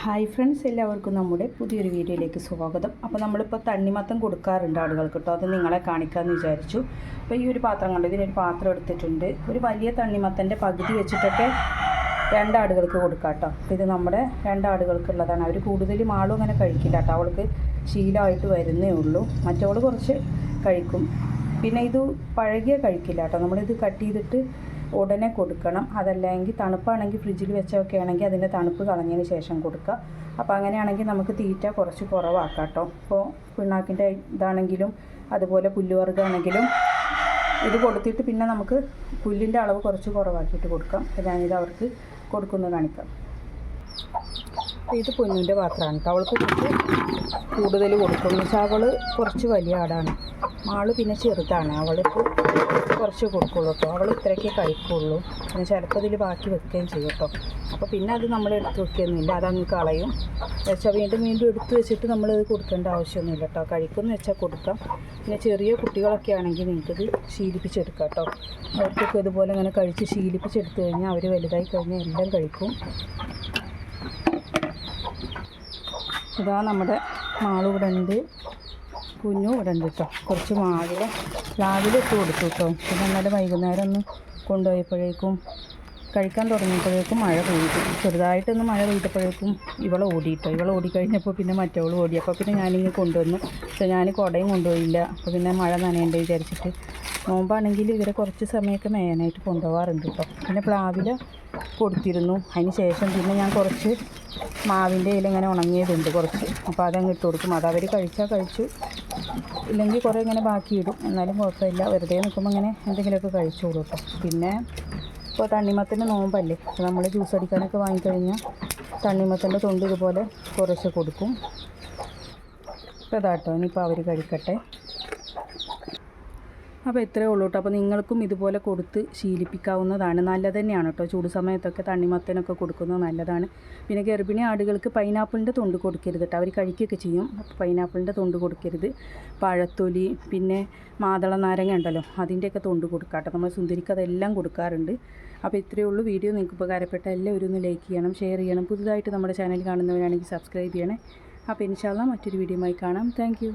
Hi friends, എല്ലാവർക്കും നമ്മുടെ പുതിയൊരു വീഡിയോയിലേക്ക് സ്വാഗതം. അപ്പോൾ നമ്മളിപ്പോൾ തണ്ണിമത്തം കൊടുക്കാറുണ്ട് ആളുകൾക്ക് കേട്ടോ. അത് നിങ്ങളെ കാണിക്കാമെന്ന് വിചാരിച്ചു. അപ്പോൾ ഈ ഒരു പാത്രം കണ്ടു, ഇതിനൊരു പാത്രം എടുത്തിട്ടുണ്ട്. ഒരു വലിയ തണ്ണിമത്തൻ്റെ പകുതി വെച്ചിട്ടൊക്കെ രണ്ടാടുകൾക്ക് കൊടുക്കാം കേട്ടോ. ഇത് നമ്മുടെ രണ്ടാടുകൾക്കുള്ളതാണ്. അവർ കൂടുതലും ആളും അങ്ങനെ കഴിക്കില്ല കേട്ടോ. അവൾക്ക് ശീലമായിട്ട് വരുന്നേ ഉള്ളൂ. മറ്റവൾ കുറച്ച് കഴിക്കും. പിന്നെ ഇത് പഴകിയ കഴിക്കില്ല കേട്ടോ. നമ്മളിത് കട്ട് ചെയ്തിട്ട് ഉടനെ കൊടുക്കണം. അതല്ലെങ്കിൽ തണുപ്പാണെങ്കിൽ ഫ്രിഡ്ജിൽ വെച്ചൊക്കെ ആണെങ്കിൽ അതിൻ്റെ തണുപ്പ് കളഞ്ഞതിന് ശേഷം കൊടുക്കുക. അപ്പോൾ അങ്ങനെയാണെങ്കിൽ നമുക്ക് തീറ്റ കുറച്ച് കുറവാക്കാം കേട്ടോ. ഇപ്പോൾ പിണ്ണാക്കിൻ്റെ ഇതാണെങ്കിലും അതുപോലെ പുല്ലുവർഗ്ഗമാണെങ്കിലും ഇത് കൊടുത്തിട്ട് പിന്നെ നമുക്ക് പുല്ലിൻ്റെ അളവ് കുറച്ച് കുറവാക്കിയിട്ട് കൊടുക്കാം. അപ്പോൾ ഞാനിത് അവർക്ക് കൊടുക്കുന്നത് കാണിക്കാം. ഇത് പൊന്നിൻ്റെ പാത്രമാണ് കേട്ടോ. അവൾക്ക് കുറച്ച് കൂടുതൽ കൊടുക്കും. വെച്ചാൽ അവൾ കുറച്ച് വലിയ ആടാണ്. ആള് പിന്നെ ചെറുതാണ്. അവൾക്ക് കുറച്ച് കൊടുക്കുള്ളൂ കേട്ടോ. അവൾ ഇത്രയൊക്കെ കഴിക്കുള്ളൂ. പിന്നെ ചിലപ്പോൾ ഇതിൽ ബാക്കി വെക്കുകയും ചെയ്യും കേട്ടോ. അപ്പോൾ പിന്നെ അത് നമ്മൾ എടുത്ത് വെക്കുകയൊന്നുമില്ല, അതങ്ങ് കളയും. വെച്ചാൽ വീണ്ടും എടുത്ത് വെച്ചിട്ട് നമ്മളത് കൊടുക്കേണ്ട ആവശ്യമൊന്നുമില്ല കേട്ടോ. കഴിക്കുമെന്ന് വെച്ചാൽ കൊടുക്കാം. പിന്നെ ചെറിയ കുട്ടികളൊക്കെ ആണെങ്കിൽ നിങ്ങൾക്കിത് ശീലിപ്പിച്ചെടുക്കാം കേട്ടോ. അവർക്കൊക്കെ ഇതുപോലെ ഇങ്ങനെ കഴിച്ച് ശീലിപ്പിച്ചെടുത്തു കഴിഞ്ഞാൽ അവർ വലുതായി കഴിഞ്ഞാൽ എല്ലാം കഴിക്കും. ഇതാ നമ്മുടെ മാളിവിടെ ഉണ്ട്, കുഞ്ഞു ഇവിടെ ഉണ്ട് കേട്ടോ. കുറച്ച് രാവിലെ ഇട്ട് കൊടുത്തു കേട്ടോ. പിന്നെ എന്നാലും വൈകുന്നേരം ഒന്ന് കൊണ്ടുപോയപ്പോഴേക്കും കഴിക്കാൻ തുടങ്ങിയപ്പോഴേക്കും മഴ പെയ്തു. ചെറുതായിട്ടൊന്ന് മഴ പെയ്തപ്പോഴേക്കും ഇവളെ ഓടിയിട്ടോ. ഇവളെ ഓടിക്കഴിഞ്ഞപ്പോൾ പിന്നെ മറ്റവൾ ഓടി. അപ്പോൾ പിന്നെ ഞാനിങ്ങനെ കൊണ്ടുവന്നു. പക്ഷേ ഞാൻ കുടയും കൊണ്ടുപോയില്ല. അപ്പോൾ പിന്നെ മഴ നനയേണ്ട വിചാരിച്ചിട്ട്. നോമ്പാണെങ്കിൽ ഇവരെ കുറച്ച് സമയമൊക്കെ മേയാനായിട്ട് കൊണ്ടുപോകാറുണ്ട് കേട്ടോ. പിന്നെ പ്ലാവില കൊടുത്തിരുന്നു. അതിന് ശേഷം പിന്നെ ഞാൻ കുറച്ച് മാവിൻ്റെ ഇല ഇങ്ങനെ ഉണങ്ങിയതുണ്ട് കുറച്ച്. അപ്പോൾ അതങ്ങ് ഇട്ട് കൊടുക്കും. അതവർ കഴിച്ചാൽ കഴിച്ചു, ഇല്ലെങ്കിൽ കുറേ ഇങ്ങനെ ബാക്കിയിടും. എന്നാലും കുഴപ്പമില്ല. വെറുതെ നിൽക്കുമ്പോൾ ഇങ്ങനെ എന്തെങ്കിലുമൊക്കെ കഴിച്ചോളൂ കേട്ടോ. പിന്നെ ഇപ്പോൾ തണ്ണിമത്തൻ്റെ നോമ്പല്ലേ, അപ്പോൾ നമ്മൾ ജ്യൂസ് അടിക്കാനൊക്കെ വാങ്ങിക്കഴിഞ്ഞാൽ തണ്ണിമത്തൻ്റെ തൊണ്ട് ഇതുപോലെ കുറച്ച് കൊടുക്കും. അപ്പോൾ ഇതാട്ടോ, ഇനിയിപ്പോൾ അവർ കഴിക്കട്ടെ. അപ്പോൾ ഇത്രയേ ഉള്ളൂ കേട്ടോ. അപ്പോൾ നിങ്ങൾക്കും ഇതുപോലെ കൊടുത്ത് ശീലിപ്പിക്കാവുന്നതാണ്. നല്ലത് തന്നെയാണ് കേട്ടോ. ചൂട് സമയത്തൊക്കെ തണ്ണിമത്തനൊക്കെ കൊടുക്കുന്നത് നല്ലതാണ്. പിന്നെ ഗർഭിണി ആടുകൾക്ക് പൈനാപ്പിളിൻ്റെ തൊണ്ട് കൊടുക്കരുത് കേട്ടോ. അവർ കഴിക്കുകയൊക്കെ ചെയ്യും. അപ്പോൾ പൈനാപ്പിളിൻ്റെ തൊണ്ട് കൊടുക്കരുത്. പഴത്തൊലി, പിന്നെ മാതള നാരങ്ങ ഉണ്ടല്ലോ, അതിൻ്റെയൊക്കെ തൊണ്ട് കൊടുക്കാം കേട്ടോ. നമ്മൾ സുന്ദരിക്ക് അതെല്ലാം കൊടുക്കാറുണ്ട്. അപ്പോൾ ഇത്രയേ ഉള്ളൂ. വീഡിയോ നിങ്ങൾക്ക് ഉപകാരപ്പെട്ട എല്ലാവരും ഒന്ന് ലൈക്ക് ചെയ്യണം, ഷെയർ ചെയ്യണം. പുതുതായിട്ട് നമ്മുടെ ചാനൽ കാണുന്നവരാണെങ്കിൽ സബ്സ്ക്രൈബ് ചെയ്യണേ. അപ്പോൾ ഇൻഷാ അല്ലാഹ് മറ്റൊരു വീഡിയോയുമായി കാണാം. താങ്ക്